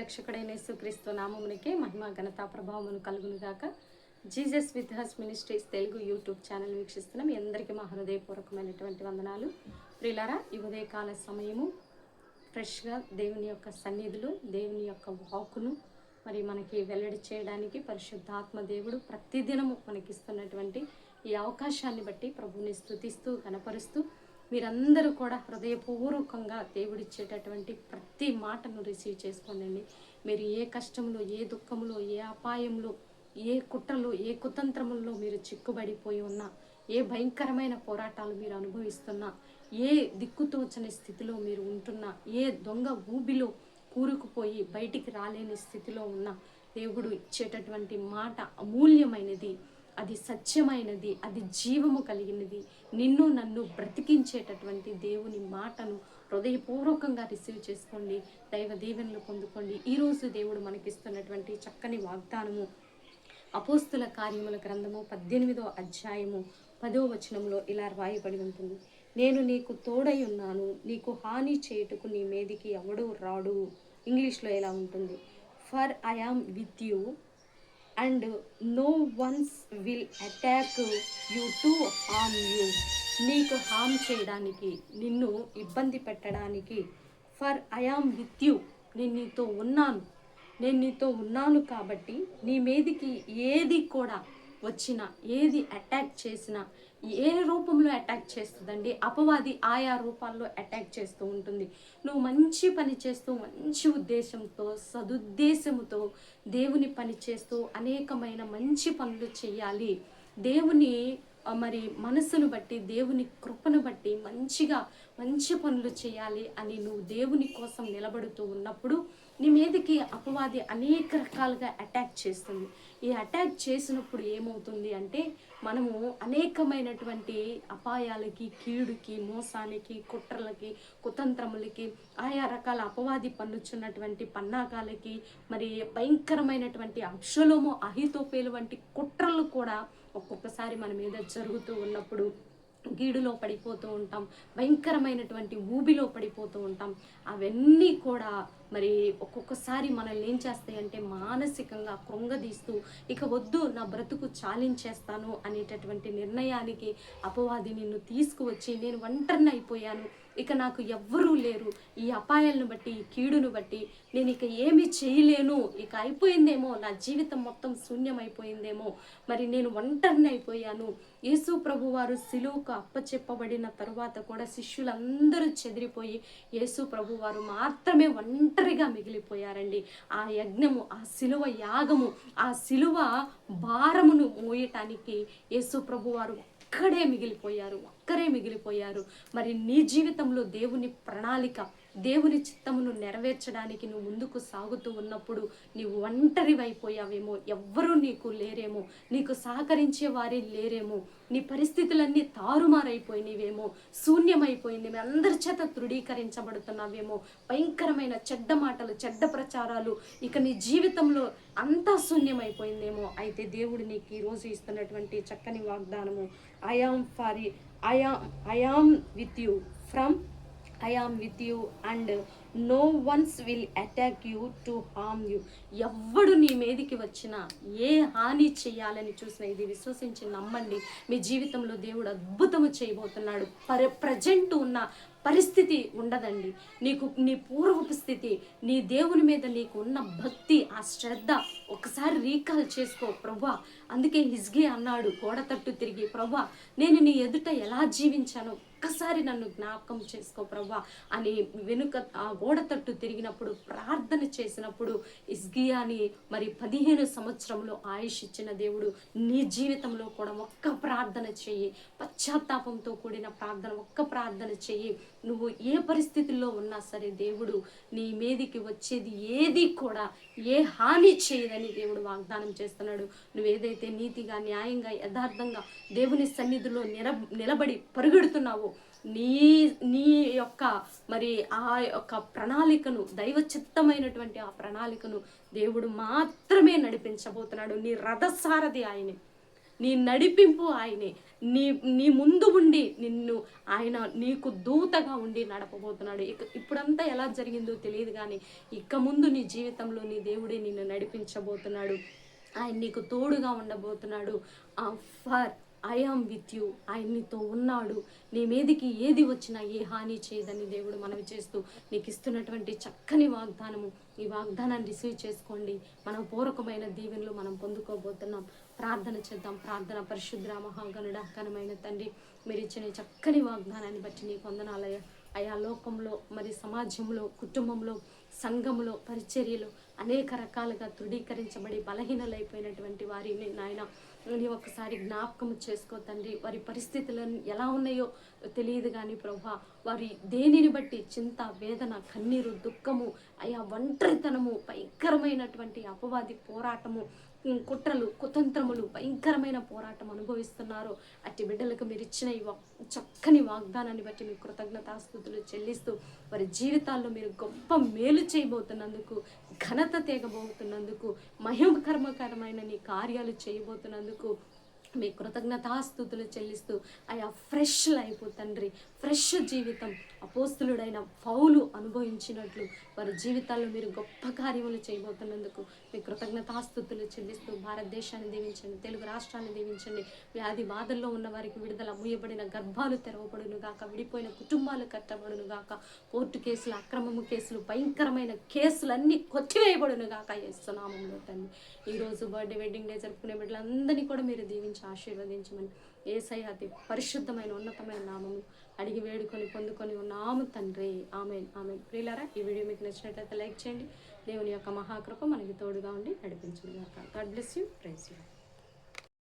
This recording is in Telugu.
రక్షకుడైన యేసుక్రీస్తు నామమునకే మహిమ ఘనత ప్రభావమును కలుగును గాక. Jesus with has ministries Telugu YouTube channel వీక్షిస్తున్న మీ అందరికీ మా హృదయపూర్వకమైనటువంటి వందనాలు. ప్రియులారా, ఈ ఉదయకాల సమయము ఫ్రెష్గా దేవుని యొక్క సన్నిధులు, దేవుని యొక్క వాకును మరి మనకి వెల్లడి చేయడానికి పరిశుద్ధాత్మ దేవుడు ప్రతిదినము మనకిస్తున్నటువంటి ఈ అవకాశాన్ని బట్టి ప్రభువుని స్తుతిస్తూ కనపరుస్తూ మీరందరూ కూడా హృదయపూర్వకంగా దేవుడిచ్చేటటువంటి ప్రతి మాటను రిసీవ్ చేసుకోండి. మీరు ఏ కష్టంలో, ఏ దుఃఖంలో, ఏ అపాయంలో, ఏ కుట్రలో, ఏ కుతంత్రముల్లో మీరు చిక్కుబడిపోయి ఉన్నా, ఏ భయంకరమైన పోరాటాలు మీరు అనుభవిస్తున్నా, ఏ దిక్కుతోచని స్థితిలో మీరు ఉంటున్నా, ఏ దొంగ ఊబిలో కూరుకుపోయి బయటికి రాలేని స్థితిలో ఉన్న దేవుడు ఇచ్చేటటువంటి మాట అమూల్యమైనది, అది సత్యమైనది, అది జీవము కలిగినది. నిన్ను నన్ను బ్రతికించేటటువంటి దేవుని మాటను హృదయపూర్వకంగా రిసీవ్ చేసుకోండి. దైవ దీవెనలు పొందుకోండి. ఈరోజు దేవుడు మనకిస్తున్నటువంటి చక్కని వాగ్దానము అపోస్తుల కార్యముల గ్రంథము 18వ అధ్యాయము 10వ వచనంలో ఇలా రాయబడి ఉంటుంది. నేను నీకు తోడై ఉన్నాను, నీకు హాని చేయుటకు నీ మీదికి ఎవడూ రాడు. ఇంగ్లీష్లో ఎలా ఉంటుంది? For I am with you and no one's will attack you to harm you. నీకు హామ్ చేయడానికి, నిన్ను ఇబ్బంది పెట్టడానికి, for I am with you, నేను నీతో ఉన్నాను కాబట్టి నీ మీదికి ఏది కూడా వచ్చినా, ఏది అటాక్ చేసినా, ఏ రూపంలో అటాక్ చేస్తుందండి? అపవాది ఆయా రూపాల్లో అటాక్ చేస్తూ ఉంటుంది. నువ్వు మంచి పని చేస్తూ, మంచి ఉద్దేశంతో, సదుద్దేశంతో దేవుని పని చేస్తూ అనేకమైన మంచి పనులు చేయాలి. దేవుని మరి మనసును బట్టి, దేవుని కృపను బట్టి మంచి పనులు చేయాలి అని నువ్వు దేవుని కోసం నిలబడుతూ ఉన్నప్పుడు నీ మీదకి అపవాది అనేక రకాలుగా అటాక్ చేస్తుంది. ఈ అటాక్ చేసినప్పుడు ఏమవుతుంది అంటే, మనము అనేకమైనటువంటి అపాయాలకి, కీడుకి, మోసానికి, కుట్రలకి, కుతంత్రములకి, ఆయా రకాల అపవాది పన్నుచున్నటువంటి పన్నాగాలకి, మరి భయంకరమైనటువంటి అబ్షలోము, అహితోపేలు వంటి కుట్రలు కూడా ఒక్కొక్కసారి మన మీద జరుగుతూ ఉన్నప్పుడు గీడులో పడిపోతూ ఉంటాం, భయంకరమైనటువంటి ఊబిలో పడిపోతూ ఉంటాం. అవన్నీ కూడా మరి ఒక్కొక్కసారి మనల్ని ఏం చేస్తాయంటే మానసికంగా కృంగదీస్తూ, ఇక వద్దు, నా బ్రతుకు చాలించేస్తాను అనేటటువంటి నిర్ణయానికి అపవాది నిన్ను తీసుకువచ్చి, నేను ఒంటరిని అయిపోయాను, ఇక నాకు ఎవ్వరూ లేరు, ఈ అపాయాలను బట్టి, ఈ కీడును బట్టి నేను ఇక ఏమీ చేయలేను, ఇక అయిపోయిందేమో, నా జీవితం మొత్తం శూన్యమైపోయిందేమో, మరి నేను ఒంటరిని అయిపోయాను. యేసు ప్రభు వారు సిలువకు అప్పచెప్పబడిన తరువాత కూడా శిష్యులందరూ చెదిరిపోయి యేసు ప్రభు వారు మాత్రమే ఒంటరిగా మిగిలిపోయారండి. ఆ యజ్ఞము, ఆ సిలువ యాగము, ఆ సిలువ భారమును మోయటానికి యేసు ప్రభు వారు ఒక్కరే మిగిలిపోయారు. మరి నీ జీవితంలో దేవుని ప్రణాళిక, దేవుని చిత్తమును నెరవేర్చడానికి నువ్వు ముందుకు సాగుతూ ఉన్నప్పుడు నీవు ఒంటరివైపోయావేమో, ఎవ్వరూ నీకు లేరేమో, నీకు సహకరించే వారే లేరేమో, నీ పరిస్థితులన్నీ తారుమారైపోయినవేమో, శూన్యమైపోయింది, అందరి చేత తృఢీకరించబడుతున్నావేమో, భయంకరమైన చెడ్డ మాటలు, చెడ్డ ప్రచారాలు, ఇక నీ జీవితంలో అంతా శూన్యమైపోయిందేమో. అయితే దేవుడు నీకు ఈరోజు ఇస్తున్నటువంటి చక్కని వాగ్దానము, I am with you from I am with you and no one's will attack you to harm you. ఎవ్వడు నీ మీదికి వచ్చినా, ఏ హాని చేయాలని చూసినా, ఇది విశ్వసించి నమ్మండి, మీ జీవితంలో దేవుడు అద్భుతము చేయబోతున్నాడు. ప్రజెంట్ ఉన్న పరిస్థితి ఉండదండి. నీకు నీ పూర్వపు స్థితి, నీ దేవుని మీద నీకు ఉన్న భక్తి, ఆ శ్రద్ధ ఒకసారి రీకాల్ చేసుకో. ప్రభువా, అందుకే హిజ్కియా అన్నాడు గోడ తట్టు తిరిగి, ప్రభువా, నేను నీ ఎదుట ఎలా జీవించాను, ఒక్కసారి నన్ను జ్ఞాపకం చేసుకో ప్రభువా అని వెనుక ఆ గోడ తట్టు తిరిగినప్పుడు, ప్రార్థన చేసినప్పుడు హిజ్కియాని మరి 15 సంవత్సరంలో ఆయుష్ ఇచ్చిన దేవుడు నీ జీవితంలో కూడా ఒక్క ప్రార్థన చెయ్యి, పశ్చాత్తాపంతో కూడిన ప్రార్థన, ఒక్క ప్రార్థన చెయ్యి. నువ్వు ఏ పరిస్థితుల్లో ఉన్నా సరే దేవుడు నీ మీదికి వచ్చేది ఏది కూడా ఏ హాని చేయదని దేవుడు వాగ్దానం చేస్తున్నాడు. నువ్వు ఏదైతే నీతిగా, న్యాయంగా, యథార్థంగా దేవుని సన్నిధిలో నిలబడి పరుగెడుతున్నావో, నీ యొక్క మరి ఆ యొక్క ప్రణాళికను, దైవ చిత్తమైనటువంటి ఆ ప్రణాళికను దేవుడు మాత్రమే నడిపించబోతున్నాడు. నీ రథసారథి ఆయనే. నీ నడిపింపు ఆయనే. నీ నీ ముందు ఉండి ఆయన నీకు దూతగా ఉండి నడపబోతున్నాడు. ఇప్పుడంతా ఎలా జరిగిందో తెలియదు కానీ ఇక ముందు నీ జీవితంలో నీ దేవుడే నిన్ను నడిపించబోతున్నాడు. ఆయన నీకు తోడుగా ఉండబోతున్నాడు. For I am with you. ఆయన నీతో ఉన్నాడు. నీ మీదికి ఏది వచ్చినా ఏ హాని చేయదని దేవుడు మనవి చేస్తూ నీకు ఇస్తున్నటువంటి చక్కని వాగ్దానము. ఈ వాగ్దానాన్ని రిసీవ్ చేసుకోండి. మనం పూర్వకమైన దీవెనలు మనం పొందుకోబోతున్నాం. ప్రార్థన చేద్దాం. ప్రార్థన. పరిశుద్ర మహాగణుడ ఘనమైన తండ్రి, మీరు ఇచ్చిన చక్కని వాగ్దానాన్ని బట్టి నీకు వందనాలయ్యా. ఆయా లోకంలో, మరి సమాజంలో, కుటుంబంలో, సంఘంలో, పరిచర్యలు అనేక రకాలుగా తృఢీకరించబడి బలహీనలైపోయినటువంటి వారిని నాయన నీ ఒక్కసారి జ్ఞాపకం చేసుకో తండ్రి. వారి పరిస్థితులు ఎలా ఉన్నాయో తెలియదు కానీ ప్రభా, వారి దేనిని బట్టి చింత, వేదన, కన్నీరు, దుఃఖము, అయా ఒంటరితనము, భయంకరమైనటువంటి అపవాది పోరాటము, కుట్రలు, కుతంత్రములు, భయంకరమైన పోరాటం అనుభవిస్తున్నారు. అట్టి బిడ్డలకు మీరు ఇచ్చిన ఈ చక్కని వాగ్దానాన్ని బట్టి మీ కృతజ్ఞతాస్తుతులు చెల్లిస్తూ వారి జీవితాల్లో మీరు గొప్ప మేలు చేయబోతున్నందుకు, ఘనత తేగబోతున్నందుకు, మహిమకరమైన నీ కార్యాలు చేయబోతున్నందుకు మీ కృతజ్ఞతాస్తుతులు చెల్లిస్తూ ఆయా ఫ్రెష్ లైఫ్ తండ్రి, ఫ్రెష్ జీవితం అపోస్తులుడైన పౌలు అనుభవించినట్లు వారి జీవితాల్లో మీరు గొప్ప కార్యములు చేయబోతున్నందుకు మీ కృతజ్ఞతాస్తుతులు చెల్లిస్తూ భారతదేశాన్ని దీవించండి, తెలుగు రాష్ట్రాన్ని దీవించండి. వ్యాధి బాధల్లో ఉన్న వారికి విడుదల, మూయబడిన గర్భాలు తెరవబడును గాక, విడిపోయిన కుటుంబాలు కట్టబడును గాక, కోర్టు కేసులు, అక్రమము కేసులు, భయంకరమైన కేసులన్నీ కొట్టివేయబడును గాక యేసు నామములో తండ్రి. ఈరోజు బర్త్డే, వెడ్డింగ్ డే జరుపుకునే బిడ్డలందరినీ కూడా మీరు దీవించి ఆశీర్వదించమని యేసయ్య అతి పరిశుద్ధమైన ఉన్నతమైన నామము అడిగి వేడుకొని పొందుకొని ఉన్నాము తండ్రి. Amen, amen. ప్రియులారా, ఈ వీడియో మీకు నచ్చినట్లయితే లైక్ చేయండి. దేవుని యొక్క మహాకృప మనకి తోడుగా ఉండి నడిపించును గాక. God bless you. Praise you.